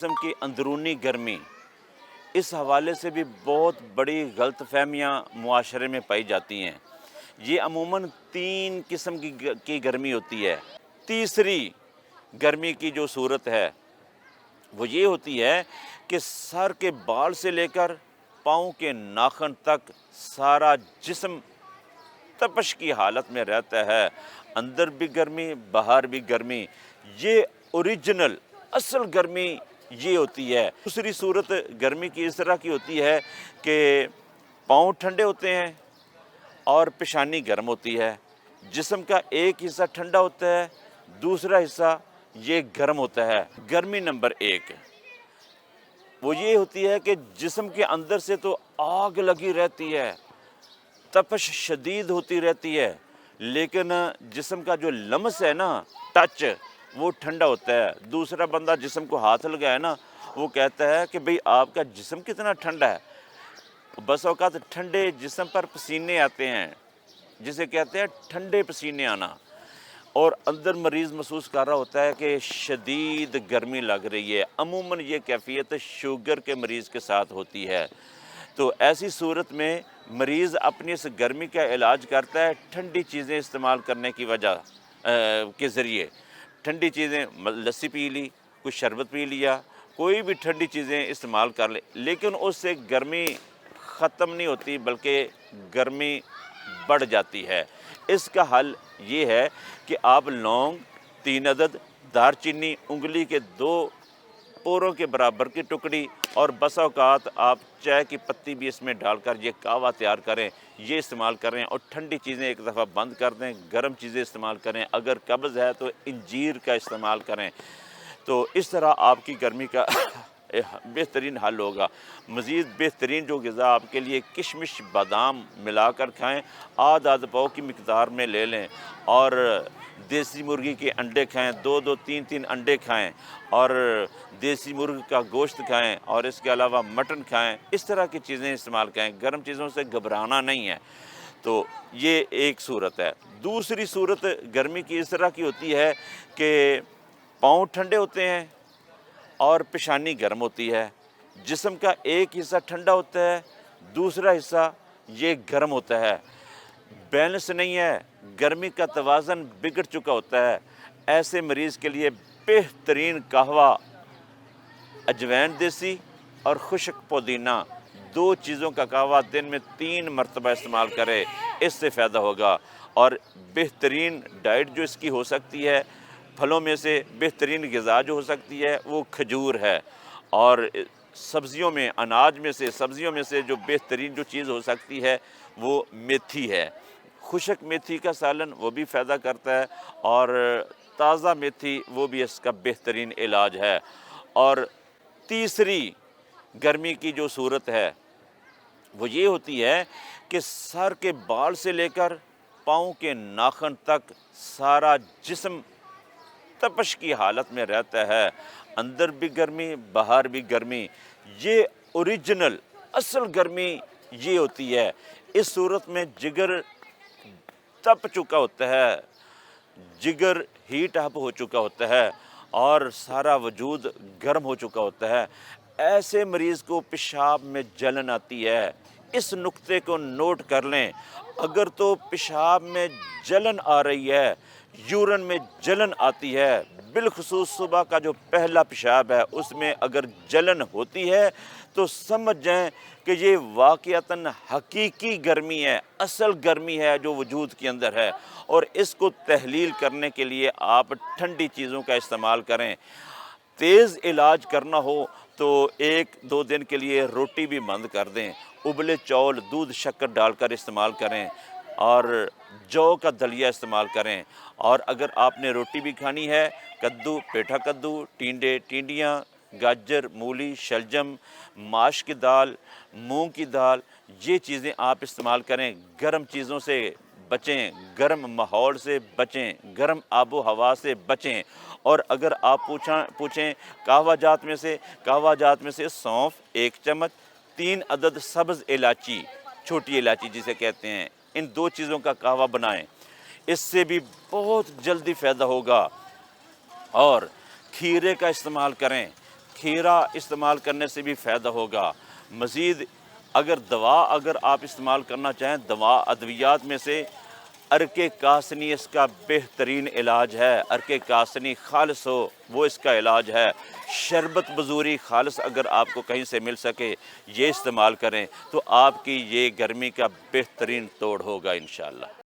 जिस्म की अंदरूनी गर्मी, इस हवाले से भी बहुत बड़ी गलत फहमियाँ मुआशरे में पाई जाती हैं। ये अमूमन 3 किस्म की गर्मी होती है। तीसरी गर्मी की जो सूरत है वो ये होती है कि सर के बाल से लेकर पाँव के नाखुन तक सारा जिस्म तपश की हालत में रहता है। अंदर भी गर्मी, बाहर भी गर्मी। ये ओरिजिनल असल गर्मी ये होती है। दूसरी सूरत गर्मी की इस तरह की होती है कि पाँव ठंडे होते हैं और पेशानी गर्म होती है। जिस्म का एक हिस्सा ठंडा होता है, दूसरा हिस्सा ये गर्म होता है। गर्मी नंबर 1 वो ये होती है कि जिस्म के अंदर से तो आग लगी रहती है, तपश शदीद होती रहती है, लेकिन जिस्म का जो लम्स है ना, टच, वो ठंडा होता है। दूसरा बंदा जिस्म को हाथ लगाए ना, वो कहता है कि भाई आपका जिस्म कितना ठंडा है। बस औकात ठंडे जिस्म पर पसीने आते हैं, जिसे कहते हैं ठंडे पसीने आना, और अंदर मरीज़ महसूस कर रहा होता है कि शदीद गर्मी लग रही है। अमूमन ये कैफ़ियत शुगर के मरीज़ के साथ होती है। तो ऐसी सूरत में मरीज़ अपनी इस गर्मी का इलाज करता है ठंडी चीज़ें इस्तेमाल करने की वजह के ज़रिए। ठंडी चीज़ें, लस्सी पी ली, कुछ शरबत पी लिया, कोई भी ठंडी चीज़ें इस्तेमाल कर ले, लेकिन उससे गर्मी ख़त्म नहीं होती बल्कि गर्मी बढ़ जाती है। इसका हल ये है कि आप लौंग 3 अदद, दारचीनी उंगली के 2 पोरों के बराबर की टुकड़ी, और बस औकात आप चाय की पत्ती भी इसमें डालकर ये कहवा तैयार करें, ये इस्तेमाल करें। और ठंडी चीज़ें एक दफ़ा बंद कर दें, गर्म चीज़ें इस्तेमाल करें। अगर कब्ज़ है तो इंजीर का इस्तेमाल करें। तो इस तरह आपकी गर्मी का बेहतरीन हल होगा। मज़ीद बेहतरीन जो ग़िज़ा आपके लिए, किशमिश बादाम मिलाकर खाएँ, आध पाव की मिकदार में ले लें, और देसी मुर्गी के अंडे खाएँ, 2-2 3-3 अंडे खाएँ, और देसी मुर्ग का गोश्त खाएँ, और इसके अलावा मटन खाएँ। इस तरह की चीज़ें इस्तेमाल करें। गर्म चीज़ों से घबराना नहीं है। तो ये एक सूरत है। दूसरी सूरत गर्मी की इस तरह की होती है कि पाँव ठंडे होते हैं और पेशानी गर्म होती है। जिस्म का एक हिस्सा ठंडा होता है, दूसरा हिस्सा ये गर्म होता है। बैलेंस नहीं है, गर्मी का तवाज़न बिगड़ चुका होता है। ऐसे मरीज़ के लिए बेहतरीन कहवा, अजवैन देसी और खुश्क पुदीना, 2 चीज़ों का कहवा दिन में 3 मरतबा इस्तेमाल करें, इससे फ़ायदा होगा। और बेहतरीन डाइट जो इसकी हो सकती है, फलों में से बेहतरीन ग़िज़ा जो हो सकती है वो खजूर है। और सब्ज़ियों में, अनाज में से, सब्ज़ियों में से जो बेहतरीन जो चीज़ हो सकती है वो मेथी है। खुश्क मेथी का सालन वो भी फ़ायदा करता है, और ताज़ा मेथी वो भी इसका बेहतरीन इलाज है। और तीसरी गर्मी की जो सूरत है वो ये होती है कि सर के बाल से लेकर पाँव के नाखुन तक सारा जिस्म तपश की हालत में रहता है। अंदर भी गर्मी, बाहर भी गर्मी। ये ओरिजिनल असल गर्मी ये होती है। इस सूरत में जिगर तप चुका होता है, जिगर हीट अप हो चुका होता है, और सारा वजूद गर्म हो चुका होता है। ऐसे मरीज़ को पेशाब में जलन आती है। इस नुक्ते को नोट कर लें। अगर तो पेशाब में जलन आ रही है, यूरिन में जलन आती है, बिलखुसूस सुबह का जो पहला पेशाब है उसमें अगर जलन होती है, तो समझ जाएं कि ये वाक़ियतन हकीकी गर्मी है, असल गर्मी है जो वजूद के अंदर है। और इसको तहलील करने के लिए आप ठंडी चीज़ों का इस्तेमाल करें। तेज़ इलाज करना हो तो 1-2 दिन के लिए रोटी भी बंद कर दें। उबले चौल दूध शक्कर डालकर इस्तेमाल करें, और जौ का दलिया इस्तेमाल करें। और अगर आपने रोटी भी खानी है, कद्दू, पेठा कद्दू, टिंडे, टिंडियाँ, गाजर, मूली, शलजम, माश की दाल, मूंग की दाल, ये चीज़ें आप इस्तेमाल करें। गर्म चीज़ों से बचें, गर्म माहौल से बचें, गर्म आबो हवा से बचें। और अगर आप पूछें कहवा जात में से सौंफ 1 चम्मच, 3 अदद सब्ज़ इलायची, छोटी इलायची जिसे कहते हैं, इन 2 चीज़ों का कहवा बनाएं। इससे भी बहुत जल्दी फ़ायदा होगा। और खीरे का इस्तेमाल करें। کھیرا استعمال کرنے سے بھی فائدہ ہوگا۔ مزید اگر آپ استعمال کرنا چاہیں دوا ادویات میں سے عرق کاسنی اس کا بہترین علاج ہے۔ عرق کاسنی خالص ہو وہ اس کا علاج ہے۔ شربت بزوری خالص اگر آپ کو کہیں سے مل سکے یہ استعمال کریں تو آپ کی یہ گرمی کا بہترین توڑ ہوگا انشاءاللہ۔